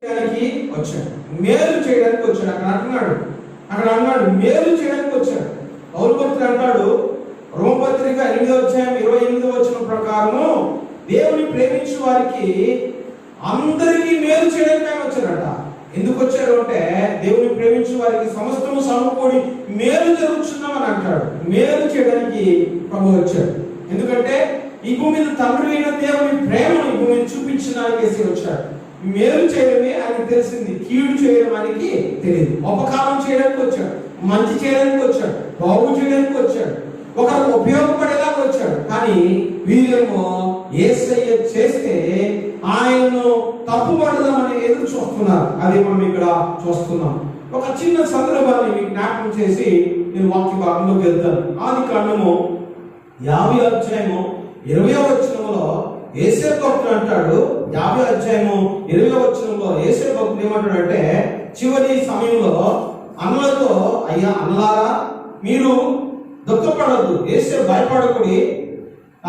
వచ్చాడు, మేలు చేయడానికి వచ్చాడు. అక్కడ అన్నాడు మేలు చేయడానికి వచ్చాడు. పౌలు భక్తుడు అంటాడు రోమపత్రిక 8:28 ప్రకారము దేవుని ప్రేమించే వారికి అందరికీ మేలు చేయడానికి వచ్చాడట. ఎందుకు వచ్చాడు అంటే దేవుని ప్రేమించే వారికి సమస్తము సమకూడి మేలు జరుగుతున్నామని అంటాడు. మేలు చేయడానికి ప్రభు వచ్చాడు. ఎందుకంటే ఈ భూమి మీద తండ్రి అయిన దేవుని ప్రేమను ఈ భూమిని చూపించడానికి వచ్చాడు. మేలు చేయడమే ఆయనకి తెలిసింది, కీడు చేయడం ఆయనకి తెలియదు. ఉపకారం చేయడానికి వచ్చాడు, మంచి చేయడానికి వచ్చాడు, బాగు చేయడానికి వచ్చాడు, ఒకరికి ఉపయోగపడేలాగా వచ్చాడు. కానీ వీళ్ళేమో యేసయ్య చేస్తే ఆయనను తప్పుపడదామని ఎదురు చూస్తున్నారు. అది మనం ఇక్కడ చూస్తున్నాం. ఒక చిన్న సందర్భాన్ని మీకు జ్ఞాపకం చేసి నేను వాక్య భాగంలోకి వెళ్తాను. ఆదికాండము 50:20 యేసే భక్తుడు అంటాడు. 50:20 యేసే భక్తుడు ఏమంటాడంటే చివరి సమయంలో అన్నలతో, అయ్యా అన్నలారా మీరు దుఃఖపడద్దు, యేసే భయపడకుడి.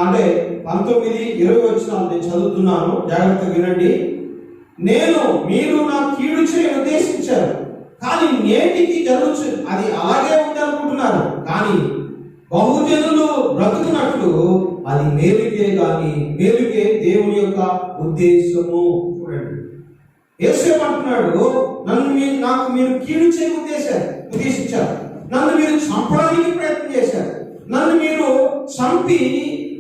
అంటే 19:20 నేను చదువుతున్నాను, జాగ్రత్తగా వినండి. మీరు నా కీడు చేయ ఉద్దేశించారు, కానీ నేటికి జరుగుతుంది అది అలాగే ఉంది అనుకుంటున్నారు. కానీ బహుజనులు బ్రతుకున్నట్లు అది మేలుకే గాని మేలుకే దేవుని యొక్క ఉద్దేశము. చూడండి, యేసు అంటున్నాడు నాకు మీరు కీడు చేయ ఉద్దేశించారు, నన్ను మీరు చంపడానికి ప్రయత్నం చేశారు, నన్ను మీరు చంపి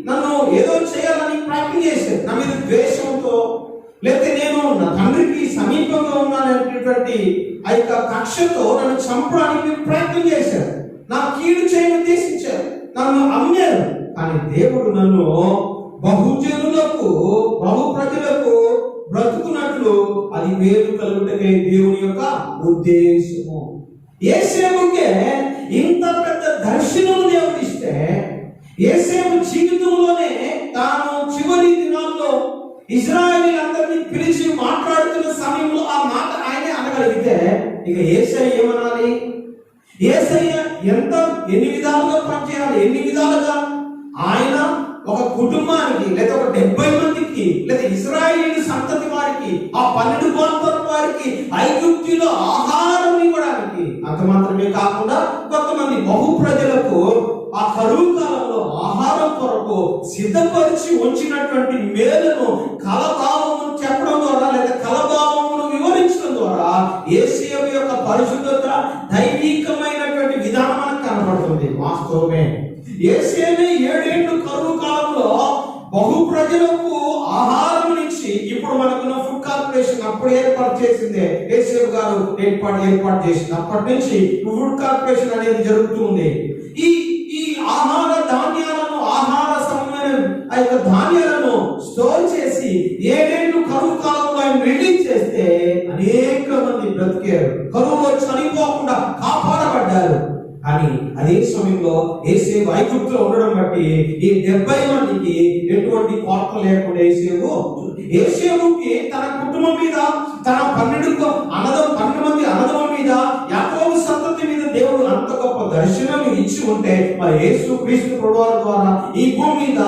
నన్ను ఏదో చేయాలని ప్రయత్నం చేశారు. నా మీద ద్వేషంతో, లేకపోతే నేను నా తండ్రికి సమీపంగా ఉన్నాననేటువంటి ఆ యొక్క కక్షతో నన్ను చంపడానికి మీరు ప్రయత్నం చేశారు, నా కీడు చేయని ఉద్దేశించారు, నన్ను అమ్మారు. కానీ దేవుడు నన్ను బహుజనులకు బహు ప్రజలకు బ్రతుకున్నట్లు అది మేలు కలుగుటకే దేవుని యొక్క ఉద్దేశము. యేసేముకే ఇంత పెద్ద దర్శనం దేవుడు ఇస్తే, యేసేము జీవితంలోనే తాను చివరి దినాల్లో ఇశ్రాయేలీయులందరినీ పిలిచి మాట్లాడుతున్న సమయంలో ఆ మాట ఆయనే అనగలిగితే ఇక యేసయ్య ఏమనాలి? యేసయ్య ఎన్ని విధాలుగా పనిచేయాలి, ఎన్ని విధాలుగా ఆయన ఒక కుటుంబానికి లేదా ఒక 70 మందికి లేదా ఇశ్రాయేలు సంతతి వారికి ఆ 12 గోత్రాల వారికి ఐగుప్తులో ఆహారం ఇవ్వడానికి, అంత మాత్రమే కాకుండా కొంతమంది బహు ప్రజలకు ఆ కరువు కాలంలో ఆహారం కొరకు సిద్ధపరిచి ఉంచినటువంటి మేలును కలభావము చెప్పడం ద్వారా లేదా కలభావమును వివరించడం ద్వారా యేసయ్య యొక్క పరిశుద్ధత దైవికమైనటువంటి విధానం మనకు కనబడుతుంది. వాస్తవమే యేసయ్యనే 7 ఏళ్ళు కరువు కాలంలో బహు ప్రజలకు ఆహారం ఇచ్చి ఇప్పుడు మనకున్న ఫుడ్ కార్పొరేషన్ అప్పుడు ఏర్పాటు చేసిందే యేసయ్య గారు ఏర్పాటు చేసింది. అప్పటి నుంచి ఫుడ్ కార్పొరేషన్ అనేది జరుగుతుంది. ఈ ఆహార ధాన్యాలను ఆహార సంబంధమైన ఆ యొక్క ధాన్యాలను స్టోర్ చేసి 7 ఏళ్ళు కరువు కాలంలో ఆయన రిలీజ్ చేస్తే అనేక మంది బ్రతికారు, కరువులో చనిపోకుండా కాపాడబడ్డారు. కానీ అదే సమయంలో యేసేపు ఐగుప్తులో ఉండడం బట్టి ఈ 70 మందికి ఎటువంటి కొరత లేకుండా యేసేపుకి తన కుటుంబం మీద, తన 12 మంది అన్నదమ్ముల మీద, యాకోబు సంతతి మీద దేవుడు అంత గొప్ప దర్శనం ఇచ్చి ఉంటే మరి యేసుక్రీస్తు ప్రభువారి ద్వారా ఈ భూమి మీద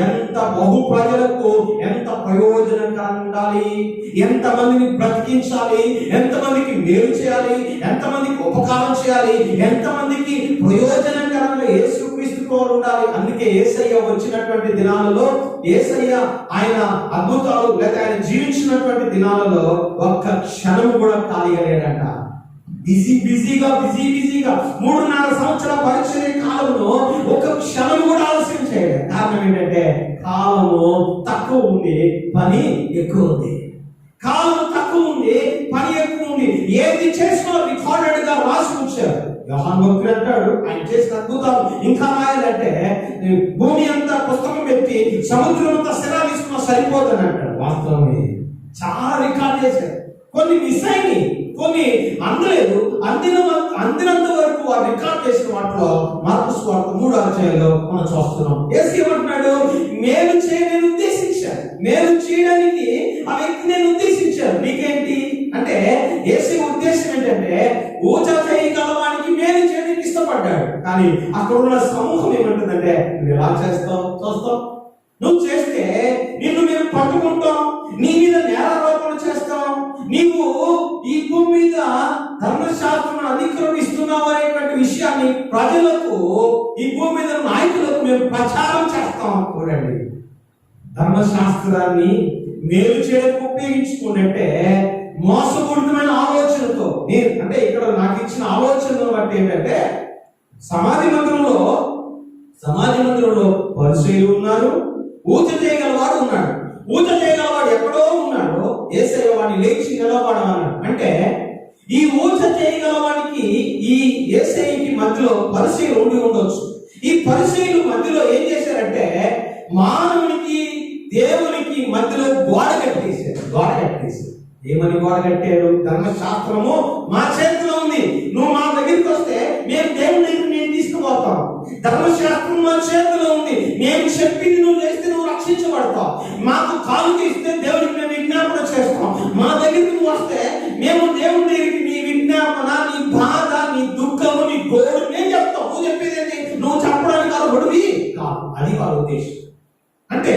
ఎంత బహు ప్రజలకు ఎంత ప్రయోజనకరంగా ఉండాలి, ఎంత మందిని బ్రతికించాలి, ఎంత మందికి మేలు చేయాలి, ఎంత మందికి ఉపకారం చేయాలి, ఎంత మందికి ప్రయోజనకరంగా యేసుక్రీస్తు ప్రభువు ఉండాలి. అందుకే యేసయ్య వచ్చినటువంటి దినాలలో యేసయ్య ఆయన అద్భుతాలు లేదా ఆయన జీవించినటువంటి దినాలలో ఒక్క క్షణం కూడా ఖాళీగా లేడంట. బిజీగా 3.5 సంవత్సరాల పరిచర్య కాలంలో ఒక క్షణం కూడా ఆలస్యం చేయలేదు. కారణం ఏంటంటే కాలము తక్కువ ఉంది, పని ఎక్కువ ఉంది. కాలం తక్కువ ఉంది, పని ఎక్కువ ఉంది. ఏది చేసినా రికార్డెడ్ గా రాసి ఉంచారు. యోహాను భక్తుడు అంటాడు ఆయన చేసిన అద్భుతాలు ఇంకా రాయాలంటే భూమి అంతా పుస్తకం పెట్టి సముద్రం అంతా సిరా తీసుకున్నా సరిపోదని అంటాడు. వాస్తవమే చాలా రికార్డ్ చేశారు. కొన్ని మిస్ అయినాయి, కొన్ని అందలేదు. అందినంత వరకు వారు రికార్డ్ చేసిన వాటిలో మార్కు సువార్త 3వ అధ్యాయంలో మనం చూస్తున్నాం. యేసు ఏమంటున్నాడు? మేలు చేయడానికి ఉద్దేశించాను, మేలు చేయడానికి ఆ వ్యక్తి నేను ఉద్దేశించాను. నీకేంటి అంటే యేసు ఉద్దేశం ఏంటంటే ఊచ చేయగలవానికి మేలు చేయడానికి ఇష్టపడ్డాడు. కానీ అక్కడ ఉన్న సమూహం ఏమంటుందంటే నువ్వు ఎలా చేస్తావు చూస్తావు, నువ్వు చేస్తే నిన్ను మేము పట్టుకుంటాం, నీ మీద నేరారోపణ చేస్తాం, నీవు ఈ భూమి మీద ధర్మశాస్త్రం అతిక్రమిస్తున్నావు అనేటువంటి విషయాన్ని ప్రజలకు, ఈ భూమి మీద నాయకులకు మేము ప్రచారం చేస్తాం. చూడండి, ధర్మశాస్త్రాన్ని మేలు చేయడానికి ఉపయోగించుకుంటే మోసపూరితమైన ఆలోచనతో, అంటే ఇక్కడ నాకు ఇచ్చిన ఆలోచనను బట్టి ఏంటంటే, సమాధి మందిరంలో పరిసయ్యులు ఉన్నారు, ఊచ చేయగలవాడు ఉన్నాడు. ఊచ చేయగలవాడు ఎక్కడో ఉన్నాడు, యేసయ్య వాడిని లేచి నిలబడమన్నాడు. అంటే ఈ ఊచ చేయగలవాడికి ఈ యేసయ్యకి మధ్యలో పరిసయ్యులు ఉండి ఉండొచ్చు. ఈ పరిసయ్యులు మధ్యలో ఏం చేశారంటే, మానవునికి దేవునికి మధ్యలో గోడ కట్టేశారు. ఏమని గోడ కట్టారు? ధర్మశాస్త్రము మా చేతిలో ఉంది, నువ్వు మా దగ్గరికి వస్తే మేము దేవుని దగ్గర నేను తీసుకుపోతాం. ధర్మశాస్త్రం మా చేతిలో ఉంది, మేము చెప్పింది నువ్వు చేస్తే నువ్వు రక్షించబడతావు. మాకు కాలు తీస్తే దేవుడికి మేము విజ్ఞాపన చేస్తాం. మా దగ్గరికి నువ్వు వస్తే మేము దేవుని దగ్గరికి నీ విజ్ఞాపన, నీ బాధ, నీ దుఃఖము, నీ గోడు మేము చెప్తాం. నువ్వు చెప్పేది ఏంటి? నువ్వు చెప్పడానికి అర్హుడివి కాదు. అది వాళ్ళ ఉద్దేశం. అంటే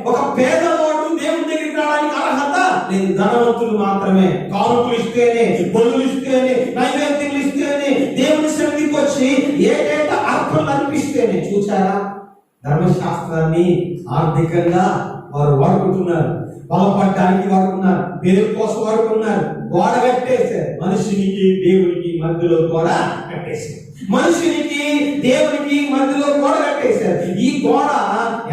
ఒక పేదవాడు దేవుని దగ్గరికి రావడానికి అర్హత లేదు, ధనవంతులు మాత్రమే. కానుకలు ఇస్తేనే, బలులు ఇస్తేనే, నైవేద్యాలు ఇస్తేనే, దేవుని సన్నిధికి వచ్చి ఏటేటా అర్పణలు అనిపిస్తేనే. చూచారా, ధర్మశాస్త్రాన్ని ఆర్థికంగా వారు వాడుకుంటున్నారు, బలపడడానికి వాడుకున్నారు, పేరు కోసం వాడుకున్నారు. గోడ కట్టేశారు, మనిషినికి దేవునికి మధ్యలో కూడా కట్టేశారు. మనుషునికి దేవునికి మధ్యలో గోడ కట్టేశారు. ఈ గోడ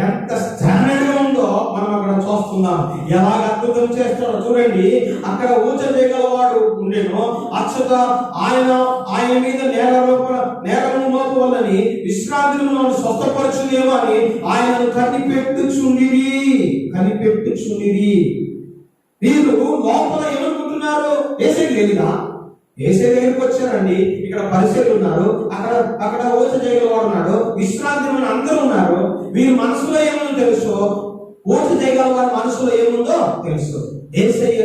ఎంత స్టాండర్డ్ గా ఉందో మనం అక్కడ చూస్తున్నాం. ఎలాగ అద్భుతం చేస్తాడో చూడండి. అక్కడ ఊచ చేయగలవాడు ఉండేను, అచ్చట ఆయన మీద నేరము మోపవలని విశ్రాంతిని స్వస్థపరచునేమో అని ఆయనను కనిపెట్టుచుండిరి. వీరు లోపల ఏమనుకుంటున్నారు? యేసయ్య లేదుగా, యేసయ్య దగ్గరికి వచ్చారండి. ఇక్కడ పరిసయ్యులు ఉన్నారు, అక్కడ ఊచ చేయగలవాడు ఉన్నాడు, విశ్రాంతి అందరూ ఉన్నారు. వీరి మనసులో ఏముందో తెలుసు, ఊచ చేయగలవాడి మనసులో ఏముందో తెలుసు. యేసయ్య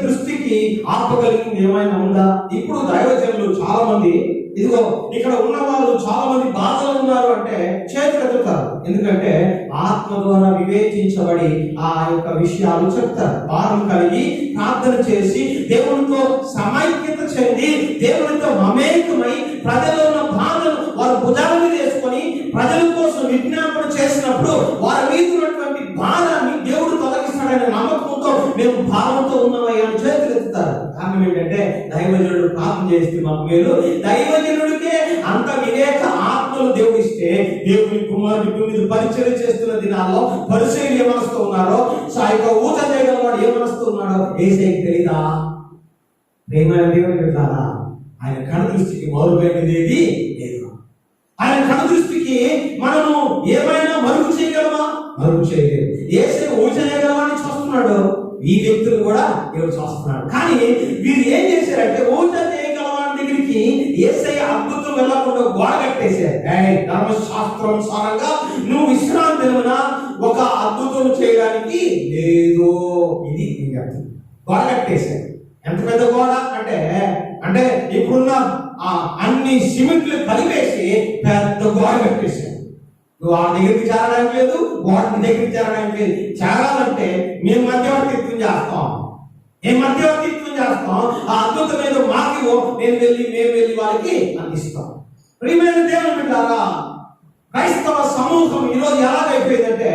దృష్టికి ఆపగలిగింది ఏమైనా ఉందా? ఇప్పుడు దైవజనులు చాలా మంది, ఇదిగో ఇక్కడ ఉన్న వాళ్ళు చాలా మంది బాధలు ఉన్నారు అంటే చేతులు ఎత్తుతారు. ఎందుకంటే ఆత్మ ద్వారా వివేచించబడి ఆ యొక్క విషయాలు చెప్తారు. భారం కలిగి ప్రార్థన చేసి దేవునితో సమైక్యత చెంది దేవునితో మమేకమై ప్రజలు ఉన్న బాధను వారు భుజాల మీద వేసుకొని ప్రజల కోసం విజ్ఞాపన చేసినప్పుడు వారి మీద ఉన్నటువంటి భారాన్ని దేవుడు తొలగిస్తాడనే నమ్మకంతో మేము భావంతో ఉన్నామయ్యా అని చేతులు ఎత్తుతారు. కారణం ఏంటంటే దైవజనుడు ప్రార్థన చేస్తే మాకు మేలు. దైవజనుడికే అంత వివేక ఆత్మలు దేవుడిస్తే దేవుని కుమారుడి మీద పరిచయం చేస్తున్న దినాల్లో పరిచయం ఏమనస్తూ ఉన్నారో, సాయిగా ఊత చేయగల వాడు ఏమనస్తూ ఉన్నాడో యేసయ్యకి తెలీదా? ప్రేమైన దేవుని బిడ్డలారా, ఆయన కణ దృష్టికి మరుగైనది లేదు. ఆయన కణ దృష్టికి మనము ఏమైనా మరుగు చేయగలమా? మరుగు చేయలేదు. యేసయ్య ఊచ చేయగలవాడిని చూస్తున్నాడు, ఈ వ్యక్తులు కూడా దేవుడు చూస్తున్నాడు. కానీ వీరు ఏం చేశారంటే ఊచ చేయగలవాడి దగ్గరికి యేసయ్య అద్భుతం వెళ్ళకుండా గోడ కట్టేశారు. ధర్మశాస్త్రానుసారంగా నువ్వు విశ్రాంతి దినమున ఒక అద్భుతం చేయడానికి లేదు. ఇది గోడ కట్టేశారు. ఎంత పెద్ద గోడ అంటే ఇప్పుడున్న అన్ని సిమెంట్లు కలిపేసి పెద్ద గోడ కట్టేశారు. నువ్వు ఆ దగ్గరికి చేరడానికి లేదు, వాటి దగ్గరికి చేరడానికి లేదు. చేరాలంటే మేము మధ్యవర్తిత్వం చేస్తాం. ఆ అద్భుతం ఏదో మాకు మేము వెళ్ళి వాళ్ళకి అందిస్తాం. ప్రియమైన దేవుని బిడ్డలారా, క్రైస్తవ సమూహం ఈరోజు ఎలాగైపోయిందంటే,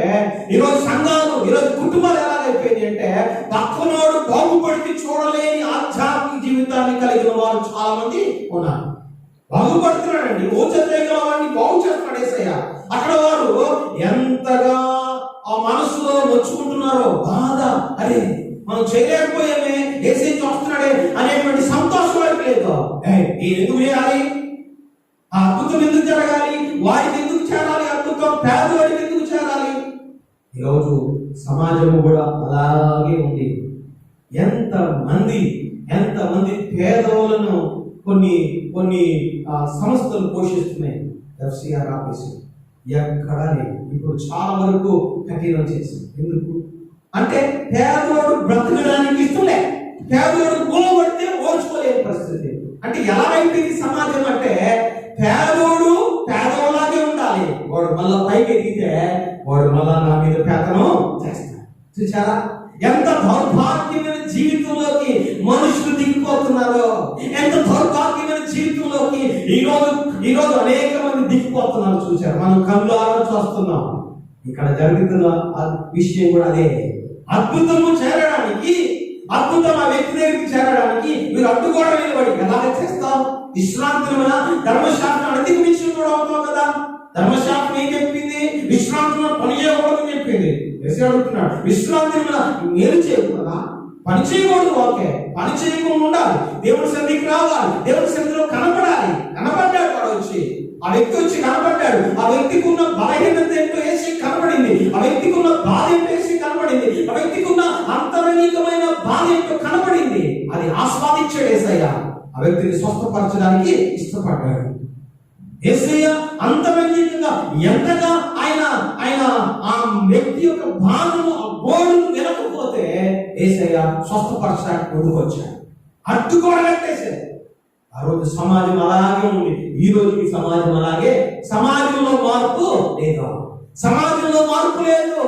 ఈరోజు సంఘాలు, ఈరోజు కుటుంబాలు ఎలాగైపోయింది అంటే, పక్కనోడు బాగుపడితే చూడలేని ఆధ్యాత్మిక జీవితాన్ని కలిగిన వారు చాలా మంది ఉన్నారు. బాగుపడుతున్నాడండి, ఊచ చేయగలవాడిని బాగు చేస్తున్నాడు యేసయ్య. అక్కడ వారు ఎంతగా ఆ మనసులో నొచ్చుకుంటున్నారో, బాధ, అరే మనం చేయలేకపోయామే, యేసయ్య చూస్తున్నాడే అనేటువంటి సంతోషం వారికి లేదు. ఎందుకు చేయాలి? ఆ అద్భుతం ఎందుకు జరగాలి? వారికి ఎందుకు చేరాలి? అద్భుతం పేదవాడికి ఎందుకు చేరాలి? ఈరోజు సమాజము కూడా అలాగే ఉంది. ఎంతమంది పేదవాళ్ళను కొన్ని సంస్థలు పోషిస్తున్నాయి. ఎఫ్సిఆర్ ఆఫీసు ఎక్కడా లేదు. ఇప్పుడు చాలా వరకు కఠినం చేసింది. ఎందుకు అంటే పేదవాడు బ్రతకడానికి ఇష్టలే, పేదవాడు గోవడితే ఓర్చుకోలేని పరిస్థితి. అంటే ఎలా అయిపోయింది సమాజం అంటే, పేదవాళ్ళలాగే ఉండాలి, వాడు మళ్ళా పైకి ఎదిగితే వాడు మళ్ళా నా మీద పేదను చేస్తాడు. చూసారా ఎంత దౌర్భాగ్యమైన జీవితం జీవితంలోకి మనుషులు దిగిపోతున్నారు. ఎంత దౌర్భాగ్యమైన జీవితంలోకి ఈరోజు అనేక మంది దిగిపోతున్నారు. చూశారు, మనం కళ్ళారా చూస్తున్నాం. ఇక్కడ జరుగుతున్న విషయం కూడా అదే. అద్భుతం ఆ వ్యక్తి దగ్గరికి చేరడానికి మీరు అడ్డుకోవడం నిలబడి ఎలాగ చేస్తాం? విశ్రాంతి ధర్మశాస్త్రం అధిగమించి కూడా అవుతాం కదా. ధర్మశాస్త్రం ఏం చెప్పింది? విశ్రాంతి పని చేయకూడదని చెప్పింది. అడుగుతున్నాడు, విశ్రాంతి మేలు చేయకూడదా? పని చేయకూడదు. ఓకే, పని చేయకుండా ఉండాలి. దేవుడి సన్నిధికి రావాలి, దేవుడి సన్నిధిలో కనపడాలి. కనపడ్డాడు వాడు వచ్చి, ఆ వ్యక్తి వచ్చి కనపడ్డాడు. ఆ వ్యక్తికి ఉన్న బలహీనత ఏంటో వేసి కనపడింది. ఆ వ్యక్తికి ఉన్న బాధ ఏంటో వేసి కనపడింది. ఆ వ్యక్తికి ఉన్న అంతరంగికమైన బాధ ఏంటో కనపడింది. అది ఆస్వాదించాడు యేసయ్య. ఆ వ్యక్తిని స్వస్థపరచడానికి ఇష్టపడ్డాడు. యేసయ్య అంతరంగికంగా ఎంతగా ఆయన ఆ వ్యక్తి యొక్క బాధను, ఆ గోడును వినకపోతే యేసయ్య స్వస్థపరచడానికి ముందుకొచ్చాడు. అడ్డుకోవడం ఆ రోజు సమాజం అలాగే ఉంది. ఈ రోజుకి సమాజం అలాగే. సమాజంలో మార్పు లేదు.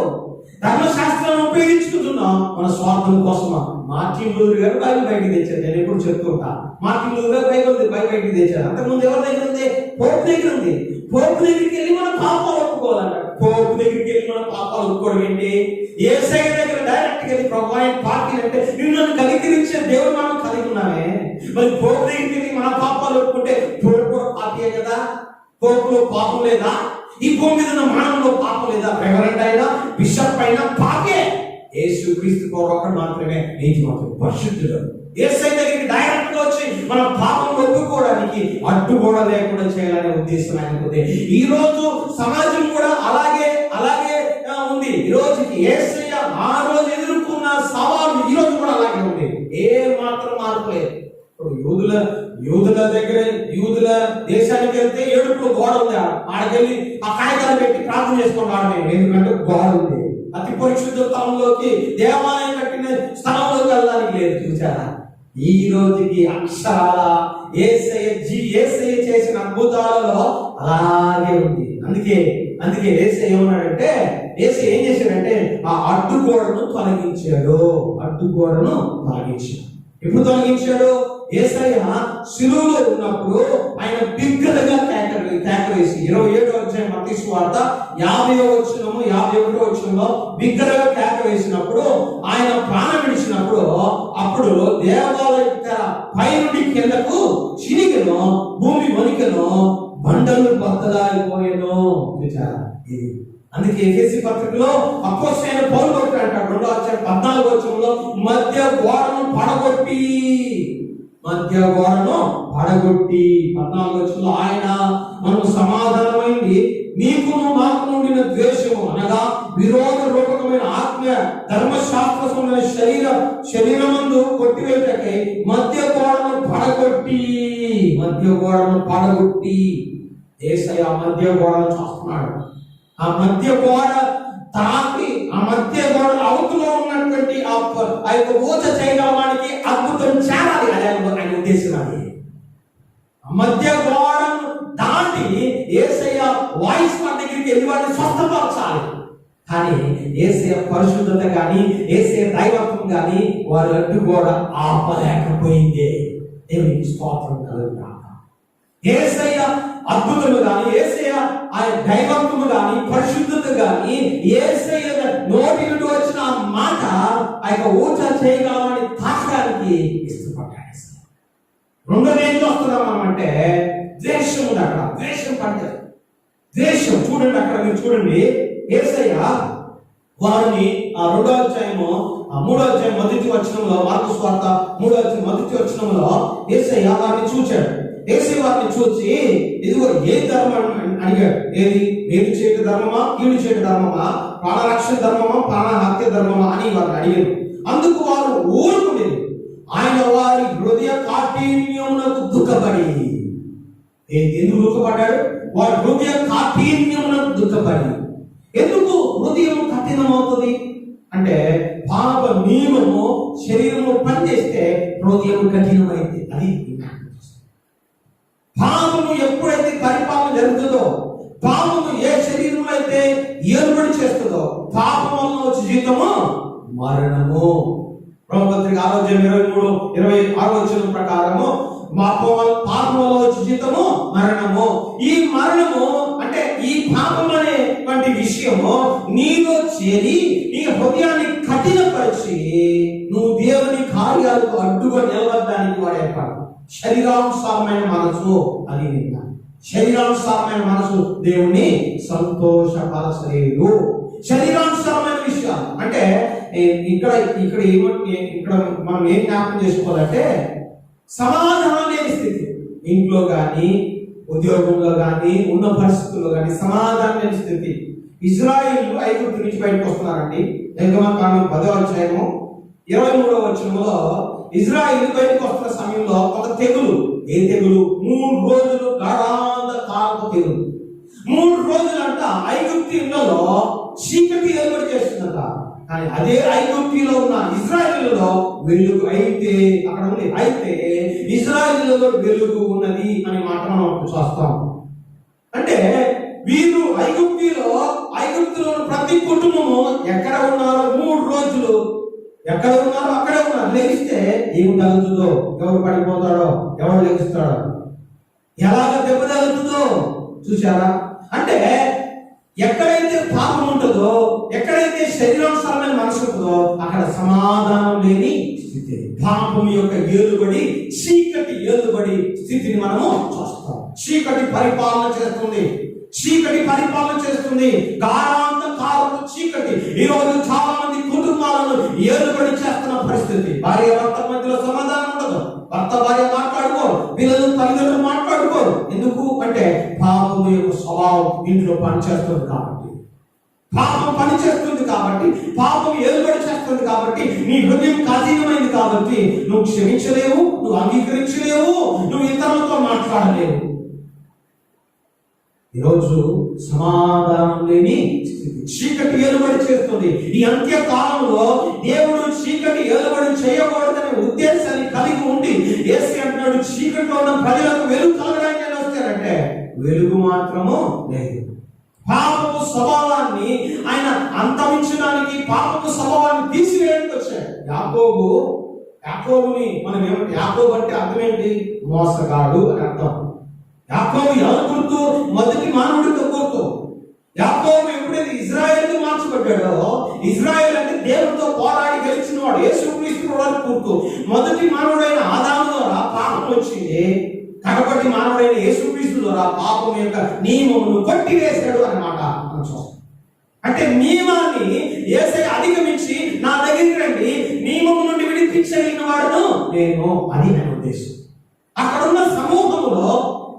ధర్మశాస్త్రాన్ని ఉపయోగించుకుంటున్నాం మన స్వార్థం కోసమా. మార్టిన్ లూథర్ గారు బైబిల్ బయటికి తెచ్చారు. నేను ఎప్పుడు చెప్తూ ఉంటా, మార్టిన్ లూథర్ గారు బైబిల్ బయటికి తెచ్చారు. అంతకుముందు ఎవరి దగ్గర ఉంది? పోప్ దగ్గర ఉంది. పోప్ దగ్గరికి వెళ్ళి మన పాపాలు ఒప్పుకోవాలంట. పోప్ దగ్గరికి వెళ్ళి మన పాపాలు ఒప్పుకోవడం ఏంటి? యేసయ్య దగ్గర డైరెక్ట్ గా ప్రొవైడ్ పార్టీ అంటే నిన్ను కనికరించే దేవుడు మనం కలిగి ఉన్నామే. మరి పోప్ దగ్గరికి వెళ్ళి మన పాపాలు ఒప్పుకుంటే పోప్ కూడా పార్టీయే కదా. పోపులో పాపం లేదా? ఈ భూమి మీద ఉన్న మానవులో పాపం లేదా? రెవరెండ్ అయినా బిషప్ అయినా పాపే. యేసుక్రీస్తు ఒక్కడు మాత్రమే నీతిమంతుడు, పరిశుద్ధుడు. యేసయ్య దగ్గరికి డైరెక్ట్ గా వచ్చి మన పాపం ఒప్పుకోవడానికి అడ్డుగోడ లేకుండా చేయాలనే ఉద్దేశం ఆయనకు. ఈ రోజు సమాజం కూడా అలాగే ఉంది. ఈ రోజుకి యేసయ్య ఆ రోజు ఎదుర్కొన్న సవాలు ఈ రోజు కూడా అలాగే ఉంది. ఏ మాత్రం మార్పు లేదు. యూదుల దేశానికి వెళ్తే ఏడుపులో గోడ ఉంది. ఆడకెళ్ళి ఆ కాగితాలు పెట్టి ప్రార్థన చేసుకున్నాడు. ఎందుకంటే గోడ ఉంది. అతి పరిశుద్ధ స్థలంలోకి, దేవాలయం కట్టిన స్థలంలోకి వెళ్ళడానికి లేదు. చూసారా, ఈ రోజుకి అక్షరాల యేసయ్య చేసిన అద్భుతాలలో అలాగే ఉంది. అందుకే యేసయ్య ఏమన్నాడంటే, యేసయ్య ఏం చేశాడంటే ఆ అడ్డుగోడను తొలగించాడు. ఎప్పుడు తొలగించాడు? యేసయ్య శిలువలో ఉన్నప్పుడు ఆయన బిగ్గరగా కేక వేసి 27వ అధ్యాయం మత్తయి సువార్త 50వ వచనము 51వ వచనంలో బిగ్గరగా కేక వేసినప్పుడు, ఆయన ప్రాణం విడిచినప్పుడు, అప్పుడు దేవాలయ పై నుండి కిందకు చినిగెను, భూమి వణికెను, బండలు బద్దలాయిపోయెను. ఇది అందుకే ఎఫెసీ పత్రికలో అపోస్తలుడైన పౌలు భక్తుడు అంటాడు 2వ అధ్యాయం 14వ వచనంలో, మధ్య గోడను పడగొట్టి 14వ వచనంలో ఆయన మనకు సమాధానమైంది, మీకును మాకు ఉండిన ద్వేషము అనగా విరోధ రూపకమైన ఆత్మ ధర్మశాస్త్రమైన శరీరమందు కొట్టివేటకై మధ్య గోడను పడగొట్టి యేసయ్య మధ్య గోడను చూస్తున్నాడు. ఆ మధ్య గోడ తాకి, ఆ మధ్య గోడ అవతలో ఉన్నటువంటి ఆ యొక్క ఊచ చేయడానికి అద్భుతం చేయాలి. అదే ఆయన ఉద్దేశం. అది ఆ మధ్య గోడను దాటి యేసయ్య వాయిస్ మన దగ్గరికి వెళ్ళి వాడిని స్వస్థపరచాలి. కానీ యేసయ్య పరిశుద్ధత కానీ యేసయ్య దైవత్వం కానీ వారి అడ్డుగోడ ఆపలేకపోయింది. దేవునికి స్తోత్రం కలుగుగాక. యేసయ్య అద్భుతము కానీ, యేసయ్య ఆ దైవత్వము కానీ, పరిశుద్ధత కానీ, యేసయ్య నోటి నుండి వచ్చిన ఆ మాట ఆ యొక్క ఊచ చేయగలమని తాకడానికి ఇష్టపడ్డాడు. రెండోది ఏం చూస్తున్నాం మనం అంటే ద్వేషం ఉంది. అక్కడ ద్వేషం పడ్డారు. ద్వేషం చూడండి, అక్కడ మీరు చూడండి. యేసయ్య వారిని ఆ 2వ అధ్యాయము 3వ అధ్యాయం మొదటి వచనంలో, మార్కు సువార్త 3వ అధ్యాయం మొదటి వచనంలో యేసయ్య వారిని చూచాడు. యేసయ్య వారిని చూసి, ఇదిగో ఏ ధర్మం అడిగాడు. ఏది? మేలు చేయట ధర్మమా, కీడు చేయట ధర్మమా, ప్రాణరక్షణ ధర్మమా, ప్రాణహత్య ధర్మమా అని వారిని అడిగారు. అందుకు వారు ఊరుకునేది. ఆయన వారి హృదయ కాఠిన్యమునకు దుఃఖపడి. ఎందుకు దుఃఖపడ్డాడు? వారి హృదయ కాఠిన్యమునకు దుఃఖపడి. ఎందుకు హృదయం కఠినమవుతుంది అంటే, పాప నియమము శరీరము పనిచేస్తే హృదయం కఠినమైంది. అది పాపము ఎప్పుడైతే పరిపాలన జరుగుతుందో, పాపము ఏ శరీరంలో అయితే ఏలుబడి చేస్తుందో, పాపం వల్ల వచ్చే జీవితము మరణము. రోమపత్రిక 6:23-26 ప్రకారము మా పాపములో జీతము మరణము. ఈ మరణము అంటే ఈ పాపం అనేటువంటి విషయము నీలో చేరి నీ హృదయాన్ని కఠినపరిచి నువ్వు దేవుని కార్యాలకు అడ్డుగా నిలబడడానికి వాడు ఏర్పాటు. శరీరానుసారమైన మనసు అది శరీరానుసారమైన మనసు దేవుణ్ణి సంతోషపరచలేదు. శరీరానుసారమైన విషయాలు అంటే ఇక్కడ మనం ఏం జ్ఞాపకం చేసుకోవాలంటే సమాధానం లేని స్థితి, ఇంట్లో కానీ ఉద్యోగంలో కానీ ఉన్న పరిస్థితుల్లో కానీ సమాధానం లేని స్థితి. ఇజ్రాయిల్ ఐగుప్తు నుంచి బయటకు వస్తున్నారండి. నిర్గమకాండం 10:23 ఇజ్రాయిల్ బయటకు వస్తున్న సమయంలో ఒక తెగులు. ఏ తెగులు? 3 రోజులు గాఢాంధకారపు తెగులు. 3 రోజులంట ఐగుప్తీయులలో చీకటి ఏర్పాటు చేస్తుందట. కానీ అదే ఐగుప్తిలో ఉన్న ఇజ్రాయిల్లో వెలుగు అయితే అక్కడ ఉంది. అయితే ఇజ్రాయిల్లో వెలుగు ఉన్నది అనే మాట మనం చూస్తాం. అంటే వీరు ఐగుప్తులో ప్రతి కుటుంబము ఎక్కడ ఉన్నారో 3 రోజులు ఎక్కడ ఉన్నారో అక్కడే ఉన్నారు. లెగిస్తే ఏమి తగ్గుతుందో, ఎవరు పడిపోతాడో, ఎవరు లెగిస్తాడో, ఎలాగ దెబ్బ తగ్గుతుందో చూసారా? అంటే ఎక్కడైతే పాపం ఉంటుందో, ఎక్కడైతే శరీరానుసారమైన మనసు ఉంటుందో అక్కడ సమాధానం లేని స్థితి, పాపం యొక్క ఏలుబడి, చీకటి ఏలుబడి స్థితిని మనము చూస్తాం. చీకటి పరిపాలన చేస్తుంది. గాఢాంధకారపు చీకటి ఈ రోజు చాలా మంది కుటుంబాలను ఏలుబడి చేస్తున్న పరిస్థితి. భార్య భర్త మధ్యలో సమాధానం ఉండదు. భర్త భార్య మాట్లాడుకోరు, పిల్లలు తల్లిదండ్రులు మాట్లాడుకోరు. ఎందుకు అంటే పాపం యొక్క స్వభావం ఇంట్లో పనిచేస్తుంది కాబట్టి, పాపం ఏలుబడి చేస్తుంది కాబట్టి, నీ హృదయం కఠినమైంది కాబట్టి నువ్వు క్షమించలేవు, నువ్వు అంగీకరించలేవు, నువ్వు ఇతరులతో మాట్లాడలేవు. ఈరోజు సమాధానం లేని స్థితి, చీకటి ఏలుబడి చేస్తుంది. ఈ అంత్య కాలంలో దేవుడు చీకటి ఏలుబడి చేయకూడదనే ఉద్దేశాన్ని కలిగి ఉండి యేసు అంటున్నాడు, చీకటిలో ఉన్న ప్రజలకు వెలుగు కలగడానికి వస్తారంటే వెలుగు మాత్రము లేదు. పాపపు స్వభావాన్ని ఆయన అంతమించడానికి, పాపపు స్వభావాన్ని తీసివేయడానికి వచ్చాడు. యాకోబుని మనం ఏమంటే, యాకోబు అంటే అర్థం ఏంటి? మోసగాడు అని అర్థం. యాకోబు ఎవరు గుర్తు? మొదటి మానవుడితో గుర్తు. యాకోబు ఎప్పుడైతే ఇజ్రాయేల్ మార్చబడ్డాడో, ఇజ్రాయేల్ అంటే దేవుడితో పోరాడి గెలిచిన వాడు, యేసుక్రీస్తు గుర్తు. మొదటి మానవుడైన ఆదాము ద్వారా పాపం వచ్చింది, కడపటి మానవుడైన యేసుక్రీస్తు ద్వారా పాపం యొక్క నియమమును కొట్టివేశాడు అన్నమాట మనం చూస్తాం. అంటే నియమాన్ని యేసయ్య అధిగమించి నా దగ్గరికి రండి, నియమము నుండి విడిపించగలిగిన వాడును నేను అని ఆయన ఉద్దేశం. అక్కడున్న సమూహంలో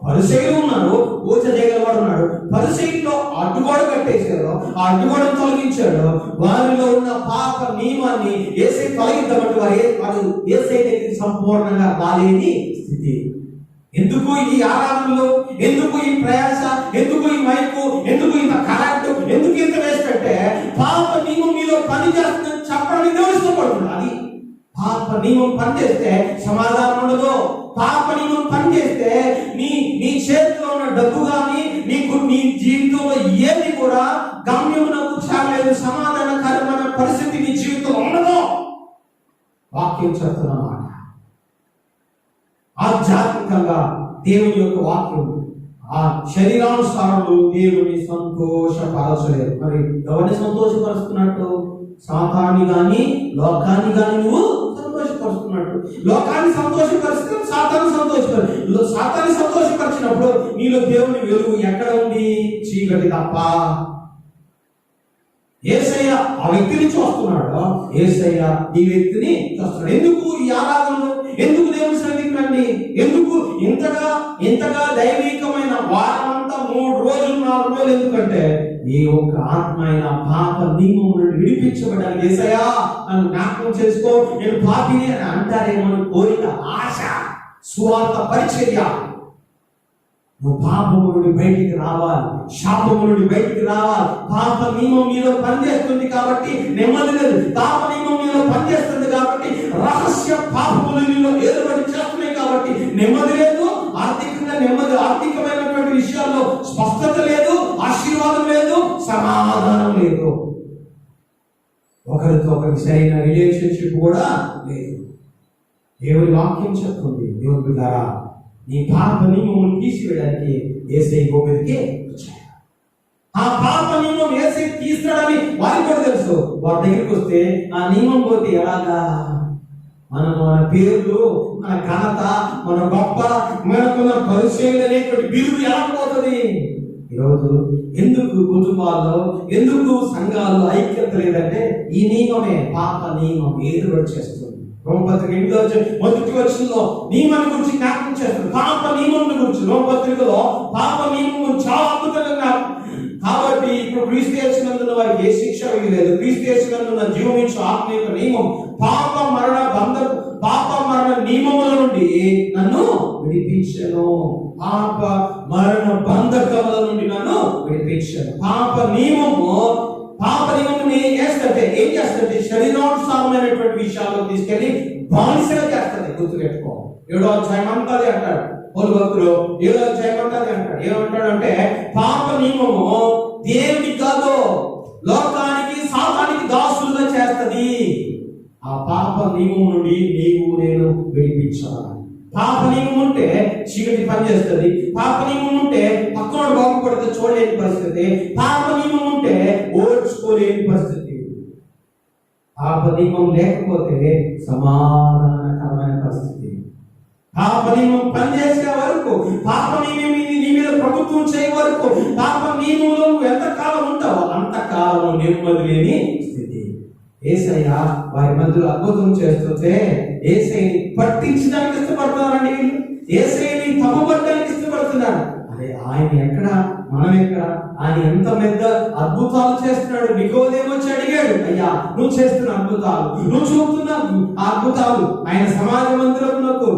పరిసయ్యులు ఉన్నారు, పూజ చేయగలవాడు ఉన్నాడు. పరిసయ్యుల్లో అడ్డుగోడ కట్టేశారు, ఆ అడ్డుగోడను తొలగించాడు. వారిలో ఉన్న పాప నియమాన్ని యేసయ్య తొలగించబట్టి వారు యేసయ్య దగ్గరికి సంపూర్ణంగా రాలేని స్థితి. ఎందుకు ఈ ఆరాధనలు, ఎందుకు ఈ ప్రయాస, ఎందుకు ఈ మైకు, ఎందుకు ఇంత కరెంటు, ఎందుకు ఇంత వేస్ట్ అంటే పాప నియమం మీలో పని చేస్తుందని చెప్పడానికి ఇష్టపడుతుంది. అది పాప నియమం పనిచేస్తే సమాధానం ఉండదు. పాప నియమం పనిచేస్తే నీ చేతిలో ఉన్న డబ్బు కానీ, నీ జీవితంలో ఏది కూడా గమ్యమునకు చేరలేదు, సమాధానకరమైన పరిస్థితి నీ జీవితంలో ఉండదు. వాక్యం చెప్తున్నమాట. ఆధ్యాత్మికంగా దేవుని యొక్క వాక్యం, ఆ శరీరానుసారులు దేవుని సంతోషపరచలేదు. మరి ఎవరిని సంతోషపరుస్తున్నట్టు? సాతాన్ని గాని లోకాన్ని గాని నువ్వు సంతోషపరుస్తున్నట్టు. లోకాన్ని సంతోషపరిస్తే సాతాన్ని సంతోషపరిచినప్పుడు నీలో దేవుని వెలుగు ఎక్కడ ఉంది? చీకటి తప్ప. యేసయ్య ఆ వ్యక్తిని చూస్తున్నాడు, యేసయ్య ఈ వ్యక్తిని చూస్తున్నాడు. ఎందుకు ఈ ఆరాధనలు, ఎందుకు దేవుని సన్నిధికి రండి, ఎందుకు ఇంతగా దైవికమైన వారమంతా 3 రోజులు 4 రోజులు ఎందుకంటే ఈ ఒక్క ఆత్మ అయిన పాప నియమం నుండి విడిపించబడాలి. యేసయ్యా నన్ను జ్ఞాపకం చేసుకో, నేను పాపిని అని అంటారేమో కోరిక, ఆశ, సువార్త పరిచర్య. నువ్వు పాపము నుండి బయటికి రావాలి, శాపము నుండి బయటికి రావాలి. పాప నియమం మీలో పనిచేస్తుంది కాబట్టి నెమ్మది లేదు. పాప నియమం మీలో పనిచేస్తుంది కాబట్టి రహస్య పాపములు నీలో ఏర్పడి చేస్తున్నాయి కాబట్టి నెమ్మది లేదు. ఆర్థికమైనటువంటి విషయాల్లో స్పష్టత లేదు, ఆశీర్వాదం లేదు, సమాధానం లేదు. ఒకరితో ఒకరు వారికి సరైన రిలేషన్షిప్ కూడా లేదు. దేవుని వాక్యం చెప్తుంది, దేవుని బిడ్డలారా, నీ పాప నియమమును తీసివేయడానికి యేసయ్య భూమి మీదకి వచ్చాడు. ఆ పాప నియమం యేసయ్య తీస్తాడని వారికి కూడా తెలుసు. వారి దగ్గరికి వస్తే ఆ నియమం పోతే ఎలాగా? మన పేర్లు, మన ఘనత, మన గొప్ప, మనకున్న పరిచయం అనేటువంటి బిరుదు ఎలా పోతుంది? ఈరోజు ఎందుకు కుటుంబాల్లో, ఎందుకు సంఘాల్లో ఐక్యత లేదంటే ఈ నియమమే, పాప నియమం ఏర్పాటు చేస్తుంది. రోమపత్రిక 8:1 నియమాన్ని గురించి జ్ఞాపకం చేస్తుంది. పాప నియమం గురించి రోమపత్రికలో పాప నియమం చాలా అద్భుతంగా. కాబట్టి ఇప్పుడు క్రీస్తు యేసునందున్న వారికి ఏ శిక్ష లేదు. క్రీస్తు యేసునందున్న జీవమించు ఆత్మ యొక్క నియమం పాప మరణ నియమముల నుండి నన్ను విడిపించెను. పాప మరణ బంధకముల నుండి నన్ను విడిపించెను. పాప నియమము ఏం చేస్తుంది? శరీరానుసారమైనటువంటి విషయాల్లో తీసుకెళ్లి బానిసగా చేస్తుంది. గుర్తుపెట్టుకో. 7వ అధ్యాయం అంతా అంటాడు పౌలు భక్తులు. 7వ అధ్యాయం అంతా అంటాడు. ఏమంటాడంటే పాప నియమము దేవునికి కాదు, లోకానికి, సాతానికి దాసులుగా చేస్తుంది. ఆ పాప నియమం నుండి నీవు నేను విడిపించాలి. పాప నియమం ఉంటే చీకటి పనిచేస్తుంది. పాప నియమం ఉంటే పక్కన బాగుపడితే చూడలేని పరిస్థితి. పాప నియమం ఉంటే ఓర్చుకోలేని పరిస్థితి. పాప నియమం లేకపోతే సమాధానకరమైన పరిస్థితి. పాప నియమం పనిచేసే వరకు, పాప నియమం నీ మీద ప్రభుత్వం చేయ వరకు, పాప నియమంలో ఎంతకాలం ఉంటావో అంతకాలం నెమ్మది లేని స్థితి. యేసయ్య వారి మధ్యలో అద్భుతం చేస్తుంటే యేసయ్యని పట్టించడానికి ఇష్టపడుతున్నారండి. యేసయ్యని తమబట్టడానికి ఇష్టపడుతున్నారు. అదే ఆయన ఎక్కడ, మనం ఎక్కడ? ఆయన ఎంత పెద్ద అద్భుతాలు చేస్తున్నాడు. నికోదేము వచ్చి అడిగాడు, అయ్యా నువ్వు చేస్తున్న అద్భుతాలు, నువ్వు చూపుతున్న అద్భుతాలు, ఆయన సమాజ మందిరమునకు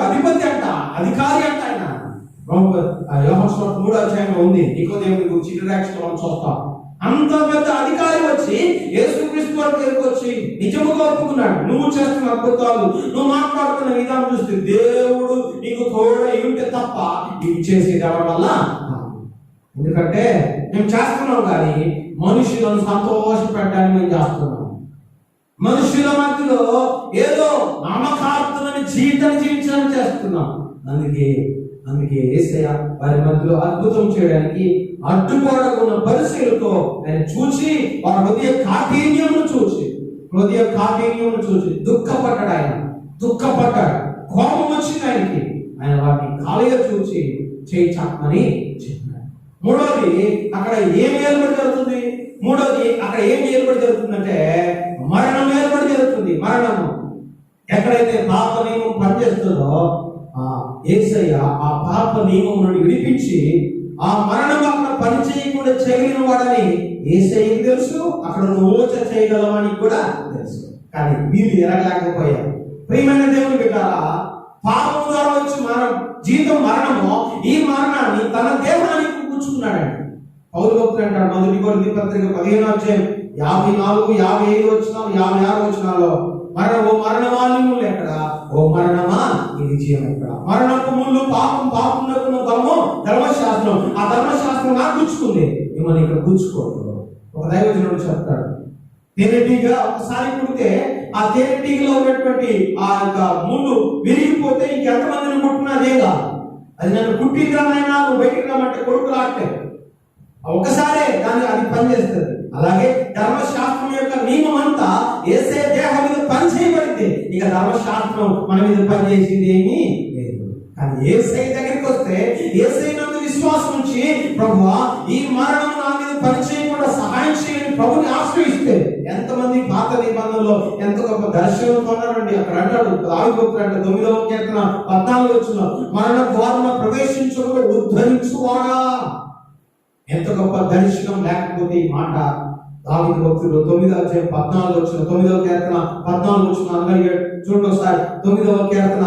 అధిపతి అంట, అధికారి అంట. ఆయన యోహాను 3వ అధ్యాయంలో ఉంది. నికోదేము గురించి ఇంట్రడక్షన్ మనం చూస్తాం. అంత పెద్ద అధికారి వచ్చి యేసుక్రీస్తు వారి దగ్గరికి వచ్చి నిజముగా ఒప్పుకున్నాడు. నువ్వు చేస్తున్న అద్భుతాలు, నువ్వు మాట్లాడుతున్న విధానం చూస్తే దేవుడు నీకు తోడై ఉంటే తప్ప ఇవి చేసేది ఎవరి వల్ల? ఎందుకంటే మేము చేస్తున్నాం కానీ మనుషులను సంతోషపెట్టడానికి మేము చేస్తున్నాం. మనుషుల మధ్యలో ఏదో నామకార్థమైన జీవితాన్ని జీవించడానికి చేస్తున్నాం. అందుకే యేసయ్య వారి మధ్యలో అద్భుతం చేయడానికి అడ్డుపడకున్న పరిస్థితులతో ఆయన చూసి వారి హృదయ కాఠిన్యమును చూసి దుఃఖపడ్డాడు. కోపం వచ్చింది ఆయనకి. ఆయన వాటిని ఖాళీగా చూసి చేయి చాపమని చెప్పాడు. మూడోది అక్కడ ఏమి ఏర్పడి జరుగుతుందంటే మరణం ఏర్పడి జరుగుతుంది. మరణము ఎక్కడైతే పాప నియమం పనిచేస్తుందో యేసయ్య ఆ పాప నియమం నుండి విడిపించి ఆ మరణం అక్కడ పని చేయకుండా చేయగలిగిన వాడని యేసయ్యకి తెలుసు. అక్కడ నువ్వు చేయగలవని కూడా తెలుసు. కానీ వీళ్ళు ఎరగలేకపోయారు. ప్రియమైన దేవుని బిడ్డలారా, పాపం ద్వారా వచ్చి జీవితం మరణము, ఈ మరణాన్ని తన దేహానికి కూర్చుకున్నాడండి. పౌలు భక్తుడు అంటాడు మొదటి కొరింథీ పత్రిక 15వ అధ్యాయం 54, 55 వచనాలు, 56 వచనాల్లో మరణమాలిన్యం ఎక్కడ? ఓ మరణమా నీ విజయం ఎక్కడ? మరణపు ముందు పాపమునకు దమ్ము ధర్మశాస్త్రం. ఆ ధర్మశాస్త్రం నాకు గుచ్చుకుంది, మిమ్మల్ని ఇక్కడ గుచ్చుకోదు. ఒక దైవజనుడు చెప్తాడు, తేనెటీగ ఒకసారి కుడితే ఆ తేనెటీగలో ఉన్నటువంటి ఆ యొక్క ముళ్ళు విరిగిపోతే ఇంకెంతమందిని కుట్టినదేగా, అది నన్ను కుట్టిందానైనా నువ్వు బయటికి రమ్మంటే కొడుకులాట్లేదు. ఒకసారే దాన్ని అది పనిచేస్తుంది. అలాగే ధర్మశాస్త్రం యొక్క నియమం అంతా యేసయ్య దేహం మీద పని చేయబడింది. ఇక ధర్మశాస్త్రం మన మీద పనిచేసింది ఏమీ లేదు. కానీ యేసయ్య దగ్గరికి వస్తే యేసయ్య నందు విశ్వాసం ఉంచి ప్రభువా ఈ మరణం నా మీద పని చేయకుండా సహాయం చేయని ప్రభుని ఆశ్రయిస్తే ఎంతమంది పాత నిబంధనలో ఎంత గొప్ప దర్శనం పొందారండి. అక్కడ అంటాడు దావీదు భక్తుడు అంటే 9వ కీర్తన 14 వచనం, మరణ ద్వారమున ప్రవేశించుటకు ఉద్ధరించువాడా. ఎంత గొప్ప దర్శనం లేకపోతే ఈ మాట దావీదు భక్తుడు 9వ అధ్యాయం 14 వచనం, 9వ కీర్తన 14 వచనం అందరికీ చూడండి ఒకసారి. 9వ కీర్తన